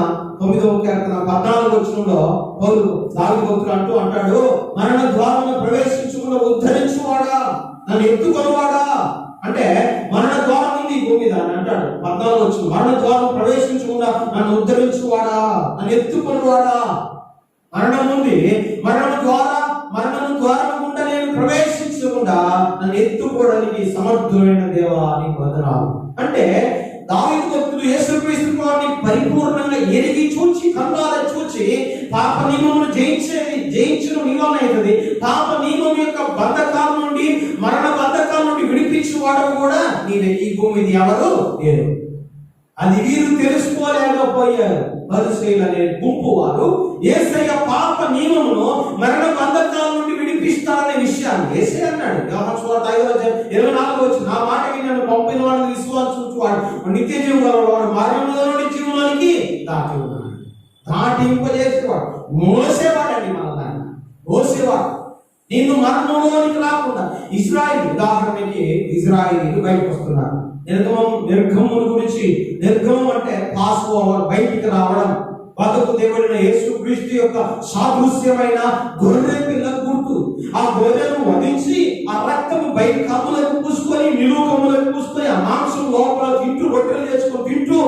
14 వచనంలో పౌలు దావీదు భక్తుడు అంటాడు మరణ ద్వారమున ప్రవేశించుకున్న ఉద్ధరించువాడా, నన్ను ఎత్తుకొనివాడా. అంటే మరణ ద్వారం ఉంది ఈ భూమి మీద అని అంటాడు. 14 వచనం, మరణ ద్వారం ప్రవేశించకుండా నన్ను ఉద్ధరించువాడా, నన్ను ఎత్తుకొనివాడా. మరణం ఉంది, మరణం ద్వారం గుండా నేను ప్రవేశించకుండా తప్పించకుండా నన్ను ఎత్తుకోవడానికి సమర్థులైన దేవా నీకు వందనాలు. అంటే దావీదు భక్తుడు యేసుక్రీస్తు వారిని పరిపూర్ణంగా ఎరిగి చూచి కన్నాల చూచి పాప నియమమును జయించిన నివారణ అవుతుంది. పాప నియమం యొక్క బంధకాల నుండి మరణ బంధకాల నుండి విడిపించి వాడు కూడా నీవే. ఈ భూమి మీద ఎవరు లేరు. అది వీరు తెలుసుకోలేకపోయారు. పరిసయ్యులు అనే గుంపు వారు యేసయ్య పాప నియమమును మరణ బంధకాల నుండి విడిపిస్తారనే విషయాన్ని యేసయ్య అన్నాడు. యోహాను సువార్త 5:24 నా మాట విని నన్ను పంపిన వాడిని విశ్వాసించువాడు నిత్య జీవం గలవాడు, మరణంలో నుండి జీవంలోనికి దాటి ఉన్నాడు. దాటింపజేసేవాడు, మోసేవాడండి. మన మోసేవాడు నిన్ను మరణంలోనికి రాకుండా. ఇశ్రాయేలు ఉదాహరణకి ఇశ్రాయేలీలు బయటకు వస్తున్నారు. నిర్గమం గురించి, నిర్గమం అంటే పాస్ ఓవర్, బయటికి రావడం. బతుకు దేవుడైన యేసుక్రీస్తు యొక్క సాదృశ్యమైన గొర్రె పిల్ల గుర్తు. ఆ గొర్రెను వధించి ఆ రక్తము బయట కమ్ములకు పూసుకొని, నిలువుకమ్ములకు పూసుకొని, ఆ మాంసం లోపల తింటూ రొట్టెలు చేసుకొని తింటూ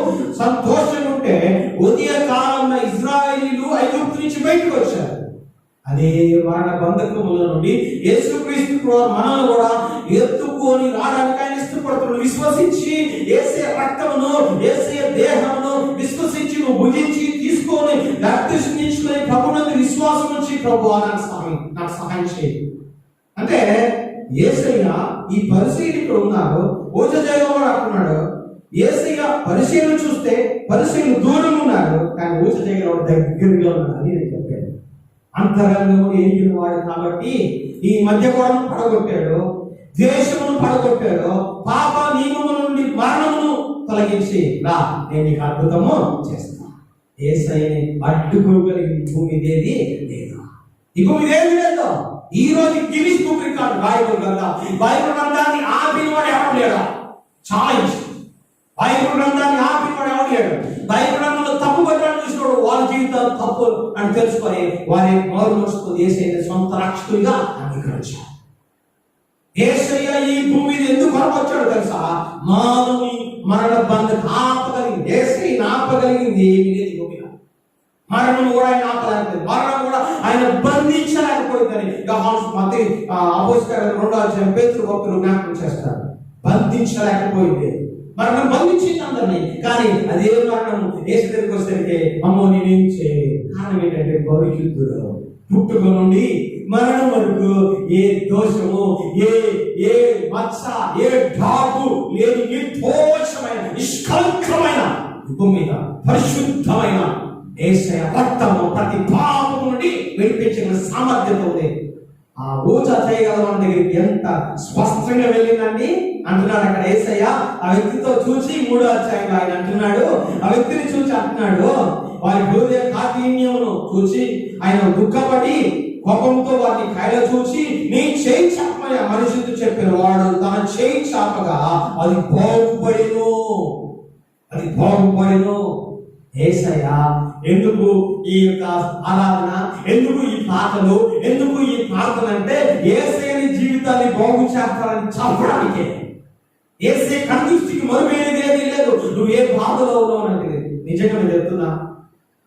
సంతోషంగా ఉంటే ఉదయ కాలంలో ఇశ్రాయేలీలు ఐగుప్తు నుంచి బయటకు వచ్చారు. అదే మరణ బంధకముల నుండి యేసుక్రీస్తు మనల్ని కూడా ఎత్తుకొని రావడానికి ఆయన ఇష్టపడుతున్నాడు. విశ్వసించి యేసయ్య రక్తమును, యేసయ్య దేహమును విశ్వసించి నువ్వు భుజించి తీసుకొని బాప్తిసం తీసుకొని ప్రభువునందు విశ్వాసం నుంచి ప్రభు నాకు సహాయం చేయి అంటే యేసయ్య ఈ పరిశీలన ఇక్కడ ఉన్నారు. ఊచజేయవాడు అంటున్నాడు. యేసయ్య పరిశీలన చూస్తే పరిశీలన దూరం ఉన్నారు, కానీ ఊచజేయవాడు దగ్గరగా ఉన్నారు అని నేను చెప్పాను. అంతరంగము ఎరిగిన వాడు కాబట్టి ఈ మధ్య కూడా పడగొట్టాడు, ద్వేషమును పడగొట్టాడు, పాప నియమము నుండి మరణమును తొలగించి రా నేను నీకు అద్భుతము చేస్తా. యేసయ్యని అడ్డుకోగలిగిన భూమి ఏది లేదు. ఈ భూమి ఏది లేదు. ఈ రోజు గిన్నిస్ బుక్ రికార్డు బైబిల్ గ్రంథాన్ని ఆపిన వాడు ఎవరు లేడా? ఛాలెంజ్. బైబిల్ గ్రంథాన్ని ఆపిన వాడు ఎవరు లేడు. బైబిల్ గ్రంథంలో తప్పు పట్టాలని చూసినోడు వాళ్ళ జీవితాలు తప్పు అని తెలుసుకొని వారి మారు మనసుతో యేసయ్యని సొంత రక్షకుడిగా అంగీకరించారు. యేసయ్య ఈ భూమి మీద ఎందుకు వచ్చాడు తెలుసా? మానవుని మరణ బంధం ఆపగలిగింది. యేసయ్యని ఆపగలిగింది ఏమి లేదు భూమి మీద. మరణం కూడా ఆయన ఆపలేకపోయింది, మరణం కూడా ఆయన బంధించలేకపోయిందని అపోస్తలుల 2వ పేతురు భక్తులు జ్ఞాపకం చేస్తారు. బంధించలేకపోయింది. మరణం బంధించింది అందరినీ, కానీ అదే మరణం యేసు దగ్గరికి వచ్చేసరికి అమ్మో నేనేం చేయలేదు. కారణం ఏంటంటే పరిశుద్ధుడు. పుట్టుక నుండి మరణం వరకు ఏ దోషము, ఏ మచ్చ, ఏ ఢాకు లేని నిర్దోషమైన నిష్కల్కమైన భూమి మీద పరిశుద్ధమైన యేసయ్య రక్తము ప్రతి పాపము నుండి విడిపించిన సామర్థ్యత ఉంది. ఆ ఊచ చేయగలవాడి దగ్గరికి ఎంత స్పష్టంగా వెళ్ళిందండి అంటున్నాడు అక్కడ యేసయ్య. ఆ వ్యక్తితో చూసి 3వ అధ్యాయంలో ఆయన అంటున్నాడు, ఆ వ్యక్తిని చూసి అంటున్నాడు, వారి హృదయ కాఠిన్యమును చూసి ఆయన దుఃఖపడి కోపంతో వారిని కాయల చూసి నీ చేయి చాపమని ఆ మనిషితో చెప్పిన వాడు తన చేయి చాపగా అది బాగుపడెను. యేసయ్య ఎందుకు ఈ యొక్క ఆరాధన, ఎందుకు ఈ పాటలు, ఎందుకు ఈ ప్రార్థన అంటే యేసయ్యని జీవితాన్ని బాగు చేస్తారని చెప్పడానికే. యేసయ్య కనుదృష్టికి మరువేది ఏది లేదు. నువ్వు ఏ బాధలో ఉన్నావు అంటే నిజంగా నేను చెప్తున్నా,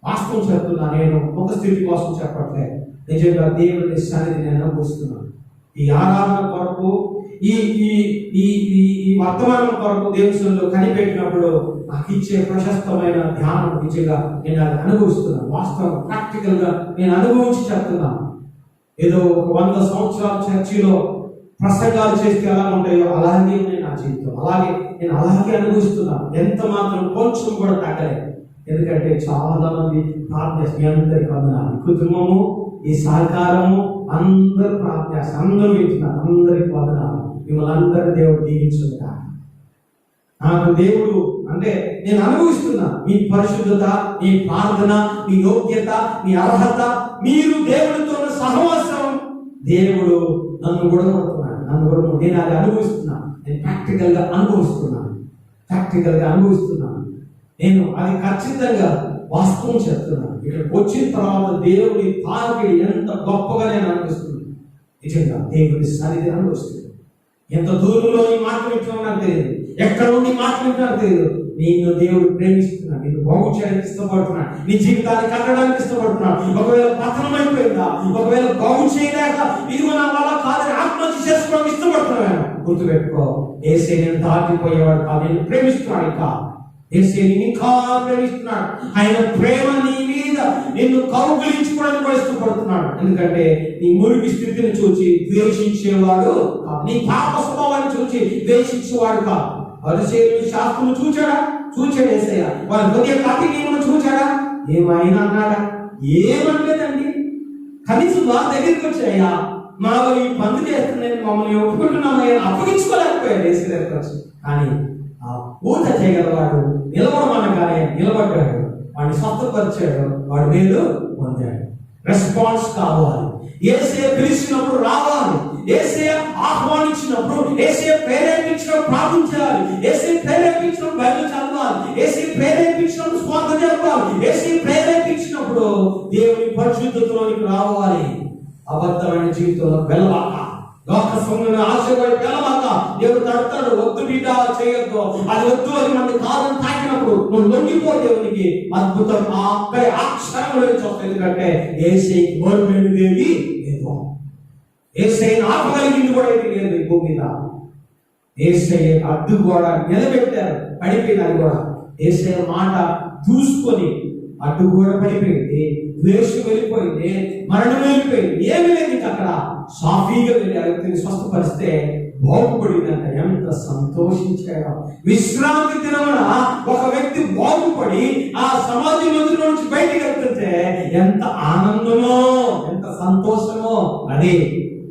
వాస్తవం చెప్తున్నా. నేను ఒక స్థితి కోసం చెప్పట్లేదు, నిజంగా దేవుడి సన్నిధి నేను అనుభవిస్తున్నాను. ఈ ఆరాధన కొరకు, ఈ వర్తమానం కొరకు దేవునిలో కనిపెట్టినప్పుడు నాకు ఇచ్చే ప్రశస్తమైన ధ్యానం నిజంగా నేను అది అనుభవిస్తున్నాను. వాస్తవం ప్రాక్టికల్ గా నేను అనుభవించి చెప్తున్నాను. ఏదో 100 సంవత్సరాల చర్చిలో ప్రసంగాలు చేస్తే ఎలా ఉంటాయో అలాగే ఉన్నాయి నా జీవితం. నేను అలాగే అనుభవిస్తున్నాను. ఎంత మాత్రం కొంచెం కూడా తగ్గలేదు. ఎందుకంటే చాలా మంది ప్రార్థన, మీ అందరికి వందనాలు. ఈ కుటుంబము, ఈ సహకారము, అందరూ ప్రార్థన, అందరూ వింటున్నారు. అందరికి వందనాలు. మిమ్మల్ని అందరూ దేవుడు దీవించుకుంటా. నాకు దేవుడు అంటే నేను అనుభవిస్తున్నా మీ పరిశుద్ధత, మీ ప్రార్థన, మీ యోగ్యత, మీ అర్హత, మీరు దేవుడితో సహవాసం. దేవుడు నన్ను గుణపడుతున్నాడు. నేను అది అనుభవిస్తున్నాను. నేను ప్రాక్టికల్ గా అనుభవిస్తున్నాను. నేను అది ఖచ్చితంగా వాస్తవం చెప్తున్నాను. ఇక్కడికి వచ్చిన తర్వాత దేవుడి తాకిడి ఎంత గొప్పగా నేను అనిపిస్తున్నాను. నిజంగా దేవుడి సన్నిధి అనుభవిస్తున్నాను. ఎంత దూరంలో ఈ మాట వింటున్నా నాకు తెలియదు, ఎక్కడ ఉండి మాట వింటున్నా తెలియదు. నిన్ను దేవుడు ప్రేమిస్తున్నాడు, నిన్ను బాగు చేయడానికి ఇష్టపడుతున్నాడు, నీ జీవితాన్ని కట్టడానికి ఇష్టపడుతున్నాడు. ఒకవేళ పతనం అయిపోయిందా, ఒకవేళ బాగు చేయలేక ఇదిగో నా వల్ల కాదని ఆత్మహత్య చేసుకోవడానికి ఇష్టపడుతున్నాను, గుర్తుపెట్టుకో, యేసే నేను దాటిపోయేవాడు కాదు, నేను ప్రేమిస్తున్నాడు. ఇంకా యేసే నిన్ను ఇంకా ప్రేమిస్తున్నాడు. ఆయన ప్రేమ నీ మీద నిన్ను కౌగిలించుకోవడానికి కూడా ఇష్టపడుతున్నాడు. ఎందుకంటే నీ మురికి స్థితిని చూసి ద్వేషించేవాడు కాదు, నీ పాప స్వభావాన్ని చూసి ద్వేషించేవాడు కాదు. పరిశీలన శాస్త్రం చూచాడా? చూచాడు యేసయ్య. వాళ్ళ హృదయ కాఠిన్యమును చూచాడా? ఏమైనా అన్నాడా? ఏమనలేదండి. కనీసం వాళ్ళ దగ్గరికి వచ్చాయా, మాలో ఈ పనులు చేస్తున్నాయి, మమ్మల్ని ఒప్పుకుంటున్నామయ్యా, అప్పగించుకోలేకపోయాడు యేసు దగ్గరికి వచ్చి. కానీ ఆ పూత చేయగలవాడు నిలబడమనగానే నిలబడ్డాడు, వాడిని స్వస్థపరిచాడు, వాడు మేలు పొందాడు. రెస్పాన్స్ కావాలి. యేసయ్య పిలిచినప్పుడు రావాలి, యేసయ్య ఆహ్వానించినప్పుడు, యేసయ్య ప్రేరేపించినప్పుడు ప్రార్థించాలి, యేసయ్య ప్రేరేపించినప్పుడు బైబిల్ చదవాలి, యేసయ్య ప్రేరేపించినప్పుడు స్వార్థ చెప్పాలి, యేసయ్య ప్రేరేపించినప్పుడు దేవుని పరిశుద్ధతలోనికి రావాలి. అబద్ధమైన జీవితంలో వెళ్ళవాక, లోక సంబంధమైన ఆశపడి వెళ్ళవాక దేవుడు తడతాడు, వద్దు బిడ్డ చేయొద్దు, అది వద్దు అని మన కాదని తాకినప్పుడు నువ్వు లొంగిపో దేవునికి. అద్భుతం అక్కడే ఆ క్షణంలో చూస్తాయి. ఎందుకంటే యేసయ్యకి మరువైనది లేదు, యేసయ్యని ఆపగలిగింది కూడా ఏది లేదు ఈ భూమి మీద. యేసయ్య అడ్డు కూడా నిలబెట్టారు, పడిపోయింది. అది కూడా యేసయ్య మాట దూసుకొని అడ్డు కూడా పడిపోయింది, ద్వేషం వెళ్ళిపోయింది, మరణం వెళ్ళిపోయింది, ఏమి లేదు అక్కడ. సాఫీగా వెళ్ళి ఆ వ్యక్తిని స్వస్థపరిస్తే బాగుపడిందంట. ఎంత సంతోషించాడో. విశ్రాంతి దినమున ఒక వ్యక్తి బాగుపడి ఆ సమాజం నుంచి బయటికి వెళ్తుంటే ఎంత ఆనందమో, ఎంత సంతోషమో. అదే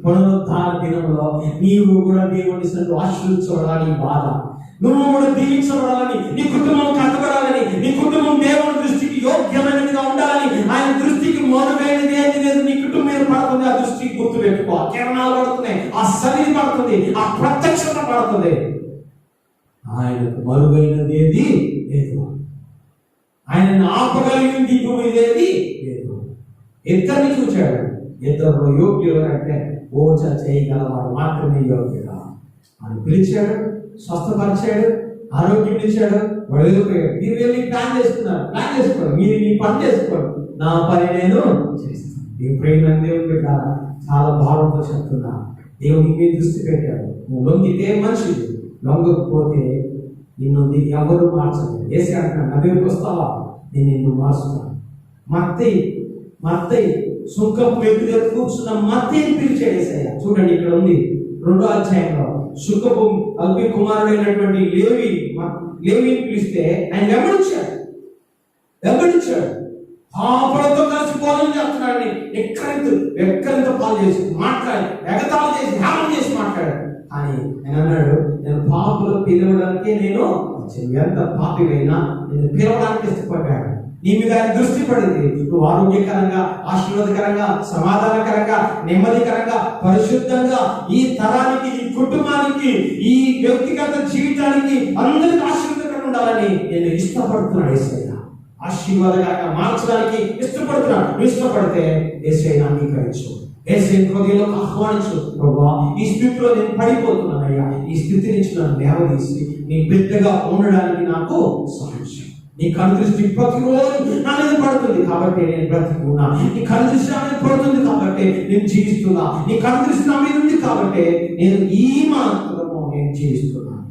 పునరుత్థాన దినంలో నీవు కూడా దేవుని సన్నిధిలో ఆశీర్వదించబడాలని బాధ, నువ్వు కూడా దీవించబడాలని, నీ కుటుంబం కట్టబడాలని, నీ కుటుంబం దేవుని దృష్టికి యోగ్యమైనదిగా ఉండాలని, ఆయన దృష్టికి మరుగైనది ఏది లేదు నీ కుటుంబం మీద పడుతుంది. ఆ దృష్టికి గుర్తు పెట్టుకో. ఆ కిరణాలు పడుతున్నాయి, ఆ సన్నిధి పడుతుంది, ఆ ప్రత్యక్షత పడుతుంది. ఆయనకు మరుగైనది ఏది లేదు, ఆయనను ఆపగలిగింది ఏది లేదు. ఇద్దరిని చూచాడు. ఇద్దరు యోగ్యులు అంటే ఓచ చేయగలవాడు మాత్రమే యోగ్యుడు. ఆయన పిలిచాడు, స్వస్థపరిచాడు, ఆరోగ్యం ఇచ్చాడు, వదిలిపోయాడు. మీరు వెళ్ళి ప్లాన్ చేసుకోండి, మీరు నీ పని చేసుకోండి, నా పని నేను చేస్తాను. ఈ ప్రేమ దేవుని బిడ్డ చాలా భావంతో చెప్తున్నా. దేవుని మీద దృష్టి పెట్టాడు. నువ్వు లొంగితే మంచిది, లొంగకపోతే నిన్ను ఎవరు మార్చలేదు. వేసి అంటున్నాను, నా దగ్గరికి వస్తావా, నేను నిన్ను మార్చుతాను. మత్తయి సుంకపు వ్యక్తి దగ్గర కూర్చున్న మత్తయిని పిలిచాడు యేసయ్య. చూడండి ఇక్కడ ఉంది 2వ అధ్యాయంలో. సుంకపు అల్పి కుమారుడైనటువంటి లేవిని పిలిస్తే ఆయన వెంబడించాడు. పాపలతో కలిసి భోజనం చేస్తున్నాడని ఎక్కడంత పాలు చేసి మాట్లాడి, ఎగతాళి చేసి, ధ్యానం చేసి మాట్లాడాడు. కానీ ఆయన అన్నాడు, నేను పాపలు పిలవడానికి నేను వచ్చాను. ఎంత పాపివైనా నేను పిలవడానికి ఇష్టపడ్డాడు. నీ మీద ఆయన దృష్టి పడింది. నువ్వు ఆరోగ్యకరంగా, ఆశీర్వాదకరంగా, సమాధానకరంగా, నెమ్మదికరంగా, పరిశుద్ధంగా ఈ తరానికి, ఈ కుటుంబానికి, ఈ వ్యక్తిగత జీవితానికి అందరికి ఆశీర్వాదకరంగా ఉండాలని నేను ఇష్టపడుతున్నాడు యేసయ్య. ఆశీర్వాదకరంగా మార్చడానికి ఇష్టపడుతున్నాడు. ఇష్టపడితే యేసయ్యను అంగీకరించు, యేసయ్య హృదయంలోకి ఆహ్వానించు. ప్రభువా, ఈ స్థితిలో నేను పడిపోతున్నానయ్యా, ఈ స్థితి నుంచి నన్ను లేవదీసి నీ బిడ్డగా ఉండడానికి నాకు సహాయం చేయి. నీ కను దృష్టి ప్రతిరోజు నా మీద పడుతుంది కాబట్టి నేను బ్రతికి ఉన్నా. నీ కను దృష్టి నా మీద పడుతుంది కాబట్టి నేను జీవిస్తున్నా. నీ కను దృష్టి నా మీద ఉంది కాబట్టి నేను ఈ మాత్రము నేను జీవిస్తున్నాను.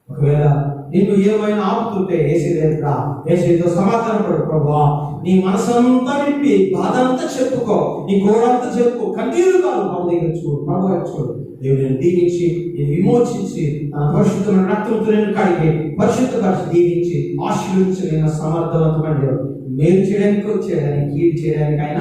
ఒకవేళ నిన్ను ఏమైనా ఆపుతుంటే యేసయ్యతో సమాధాన పడు. ప్రభువా, నీ మనసంతా విప్పి బాధ అంతా చెప్పుకో, నీ గోడంతా చెప్పుకో, కన్నీరు కాదు ప్రభు దగ్గర చూడు, ప్రభు దగ్గర చూడు. దేవుని దీవించి, నేను విమోచించి, నా పరిశుద్ధమైన రక్తంతో నేను కడిగి పరిశుద్ధపరిచి దీవించి ఆశీర్వించి నేను సమర్థవంతమైన దేవుడు. మేలు చేయడానికి వచ్చేదని, కీడు చేయడానికి ఆయన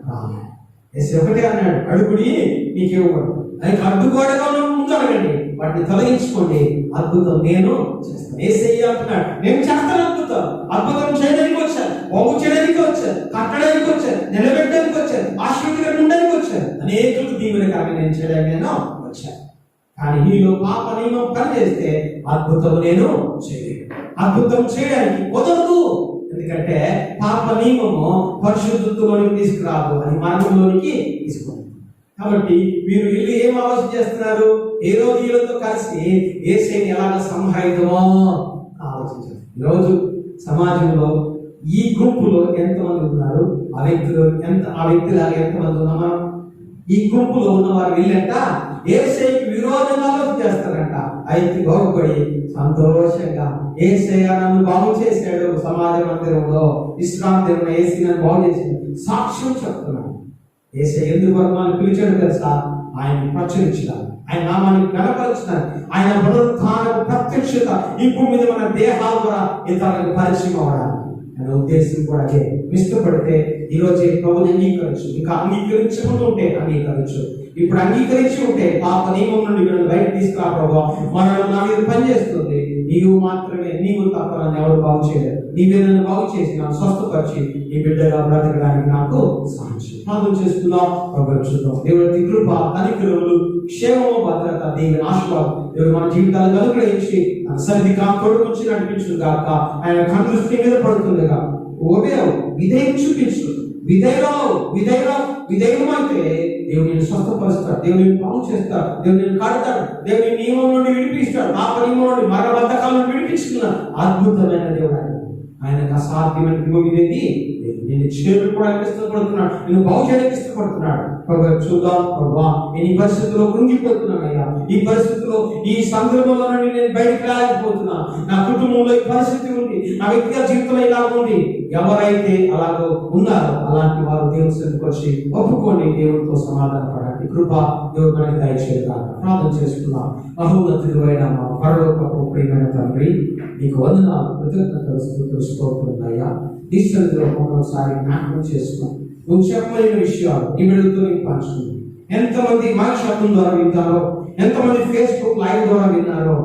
రాలేదు. యేసయ్య ఒకటే అన్నాడు, అడుగుడి మీకు ఇవ్వబడు. దానికి అడ్డుగోడగా ముందు అడగండి, వాటిని తొలగించుకోండి, అద్భుతం నేను చేస్తాను. యేసయ్య అంటున్నాడు, నేను చేస్తాను అద్భుతం. అద్భుతం చేయడానికి వచ్చాను, బాగు చేయడానికి వచ్చాను, కట్టడానికి వచ్చాను, నిలబెట్టడానికి వచ్చాను, ఆశీర్వాదకరంగా ఉండడానికి వచ్చాను, అనేకులకు దీవెనకరంగా నేను చేయడానికి నేను వచ్చాను. కానీ నీలో పాప నియమం పనిచేస్తే అద్భుతం నేను చేయలేను. అద్భుతం చేయడానికి కుదరదు. ఎందుకంటే పాప నియమము పరిశుద్ధతలోనికి తీసుకురాదు, అది మరణంలోనికి తీసుకుంది. కాబట్టి మీరు వీళ్ళు ఏం ఆలోచన చేస్తున్నారు? హేరోదీయులతో కలిసి యేసయ్యని ఎలాగ సంహరిద్దామో ఆలోచించారు. ఈరోజు సమాజంలో ఈ గుంపులో ఎంతమంది ఉన్నారు, ఆ వ్యక్తిలాగా ఎంతమంది ఉన్నామా? ఈ గుంపులో ఉన్న వారు వీళ్ళంట యేసయ్యకి విరోధంగా చేస్తారంట. అయితే బాగుపడి సంతోషంగా యేసయ్య నన్ను బాగు చేశాడు, సమాజ మందిరంలో విశ్రాంతి యేసు నన్ను బాగు చేశాడు సాక్ష్యం చెప్తున్నాడు. యేసయ్య ఎందుకు మనల్ని పిలిచాడు తెలుసా? ఆయన ప్రచురించడానికి, ఆయన నామాన్ని గణపరచడానికి, ఆయన పునరుత్థానపు ప్రత్యక్షత ఈ భూమి మీద మన దేహాల ద్వారా ఇతరులకు పరిచయం అవ్వడానికి అనే ఉద్దేశం కూడా అదే. ఇష్టపడితే ఈరోజు ప్రభుని అంగీకరించు, ఇంకా అంగీకరించకుండా ఉంటే అంగీకరించు. ఇప్పుడు అంగీకరించి ఉంటే పాప నియమం నుండి బయట తీసుకురా ప్రభావ, మనం నా మీద పనిచేస్తుంది, నీవు మాత్రమే, నీవు తప్ప నన్ను ఎవరు బాగు చేయలేదు, నీవే నన్ను బాగు చేసి నన్ను స్వస్థపరిచి నీ బిడ్డగా బ్రతకడానికి నాకు సహాయం ప్రార్థన చేసుకుందాం. చూద్దాం. దేవుడి కృప, కనికరములు, క్షేమము, భద్రత, దేవుని ఆశీర్వాదం దేవుడు మన జీవితాలను అనుగ్రహించి సన్నిధి తోడు వచ్చి నడిపించు గాక. ఆయన కన్ను దృష్టి మీద పడుతుందిగా విధేయం చూపించు. విధేయమైతే దేవుని స్వస్థపరుస్తాడు, దేవుని బాగు చేస్తాడు, దేవుని కాడతాడు, దేవుని నియమం నుండి విడిపిస్తాడు, పాప నియమం నుండి మరణబద్ధకాల నుండి విడిపించుకున్నాడు. అద్భుతమైన దేవుడు ఆయనకు అసాధ్యమైన భూమిదేది. నేను చేరుకోవడానికి ఇష్టపడుతున్నాడు, నేను బాగు చేయడానికి ఇష్టపడుతున్నాడు. చూద్దాం. ప్రభా, నేను ఈ పరిస్థితుల్లో కృంగిపోతున్నాను అయ్యా, ఈ పరిస్థితుల్లో ఈ సందర్భంలో నుండి నేను బయటకు రాలేకపోతున్నా, నా కుటుంబంలో ఈ పరిస్థితి ఉంది, నా వ్యక్తిగత జీవితంలో ఇలా ఉంది. ఎవరైతే అలాగో ఉన్నారో అలాంటి వారు దేవుని సన్నిధికి వచ్చి ఒప్పుకోండి, దేవుడితో సమాధాన పడండి. కృప దేవుడు మనకి దయచేయడానికి ప్రార్థన చేసుకున్నాం. మహోన్నతుడు అయిన మా పరలోకపు ప్రియమైన తండ్రి, నీకు వందనాలు, కృతజ్ఞతలు, స్తుతులు, స్తోత్రాలయ్యా. ఈ సన్నిధిలో మరోసారి జ్ఞాపకం చేసుకున్నాం. నువ్వు చెప్పలేని విషయాలు ఈ బిడ్డలతో నీకు పంచుకున్నావు. ఎంతమంది మా శబ్దం ద్వారా వింటారో, ఎంతమంది ఫేస్బుక్ లైవ్ ద్వారా విన్నారో,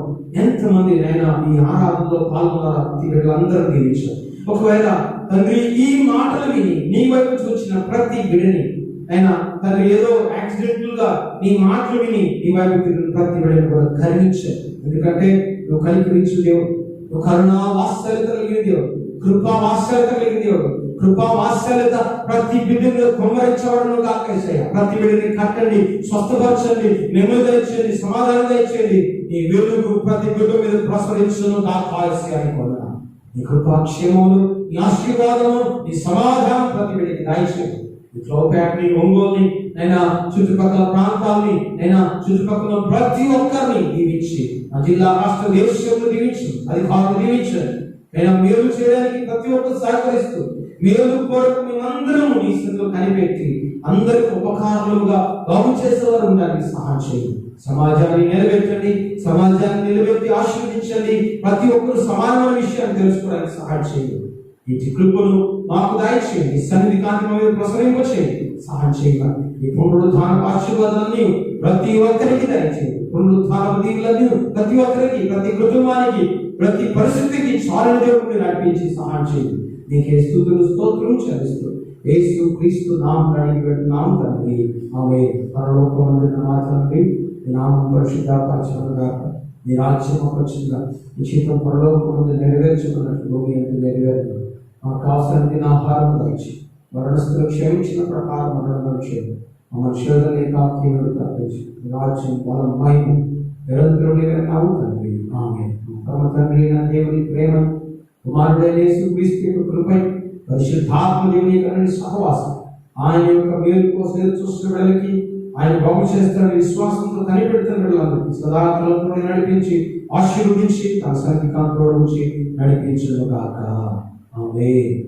ఎంతమంది నైనా ఈ ఆరాధనలో పాల్గొన్నారో ప్రతి బిడ్డలందరూ దీవించారు. ఒకవేళ తండ్రి ఈ మాటలు విని నీ వైపు చూసిన ప్రతి బిడ్డని అయినా తండ్రి ఏదో యాక్సిడెంటల్ గా నీ మాటలు విని నీ వైపు తిరిగిన ప్రతి బిడ్డని కూడా కరుణించారు. ఎందుకంటే నువ్వు కనికరించు దేవుడు, నువ్వు కరుణా వాత్సల్యత కలిగిన దేవుడు, కృపా వాత్సల్యత కలిగిన దేవుడు. కృపా వాత్సల్యత ప్రతి బిడ్డను కుమ్మరించబడను కాక యేసయ్య. ప్రతి బిడ్డని కట్టండి, స్వస్థపరచండి, నెమ్మది దయచేయండి, సమాధానం దయచేయండి. నీ వెలుగు ప్రతి బిడ్డ మీద ప్రసరించును కాక యేసయ్య. నీ కృపాక్షేమములు, నీ ఆశీర్వాదము, నీ సమాధానం ప్రతి బిడ్డకి దయచేయండి. ఈ క్లౌప్యాక్ని, ఒంగోలుని, అయినా చుట్టుపక్కల ప్రాంతాలని, అయినా చుట్టుపక్కల ప్రతి ఒక్కరిని దీవించి, ఆ జిల్లా రాష్ట్ర దేశంలో దీవించు, అధికారులు దీవించండి. అయినా మేలు చేయడానికి ప్రతి ఒక్కరు సహకరిస్తూ మేలు కొరకు మేమందరం నీ స్థితిలో కనిపెట్టి అందరికి ఉపకారులుగా బాగు చేసేవారు ఉండడానికి సహాయం చేయండి. సమాజాన్ని నిలబెట్టండి, సమాజాన్ని నిలబెట్టి ఆశీర్వదించండి. ప్రతి ఒక్కరు సమానమైన విషయాన్ని తెలుసుకోవడానికి సహాయం చేయండి. ఈ కృపను మాకు దయచేయండి, సన్నిధి కాంతి మీద ప్రసరింపచేయండి, సహాయం చేయండి. ఈ పునరుద్ధాన ఆశీర్వాదాన్ని ప్రతి ఒక్కరికి దయచేయండి. పునరుద్ధాన దీవులన్నీ ప్రతి ఒక్కరికి, ప్రతి కుటుంబానికి, ప్రతి పరిస్థితికి చాలని దేవుడిని నడిపించి సహాయం చేయండి. నీకే స్తుతులు స్తోత్రం చెల్లిస్తూ యేసు క్రీస్తు నామమున అడిగి పెట్టున్నాము తండ్రి, ఆమేన్. పరలోకమందున్న మా తండ్రి, నీ నామం పరిశుద్ధపరచబడును గాక, నీ రాజ్యం వచ్చునుగా, నీ చిత్తం పరలోకమందు నెరవేర్చుకున్నట్లు భూమి యందు నెరవేరును. మాకు కావలసిన ఆహారం దయచేయి, మరణస్థులు క్షమించిన ప్రకారం మరణం చేయండి, మమ్మల్ని శోధనలే కాకీయుడు తప్పించు. రాజ్యం, బలం, మహిమ నిరంతరం నీవే తండ్రి, ఆమేన్. పరమ తండ్రి అయిన దేవుని ప్రేమ, కుమారుడైన యేసుక్రీస్తు యొక్క కృపై, పరిశుద్ధాత్మ దేవుని యొక్క సహవాసం, ఆయన యొక్క మేలు కోసం చూస్తున్న వాళ్ళకి, ఆయన బాగు చేస్తున్న విశ్వాసంతో కనిపెడుతున్న వాళ్ళందరికీ సదాకాలంతో నడిపించి ఆశీర్వదించి తన సన్నిధి కాంతిలో ఉంచి నడిపించును గాక. ఆమేన్.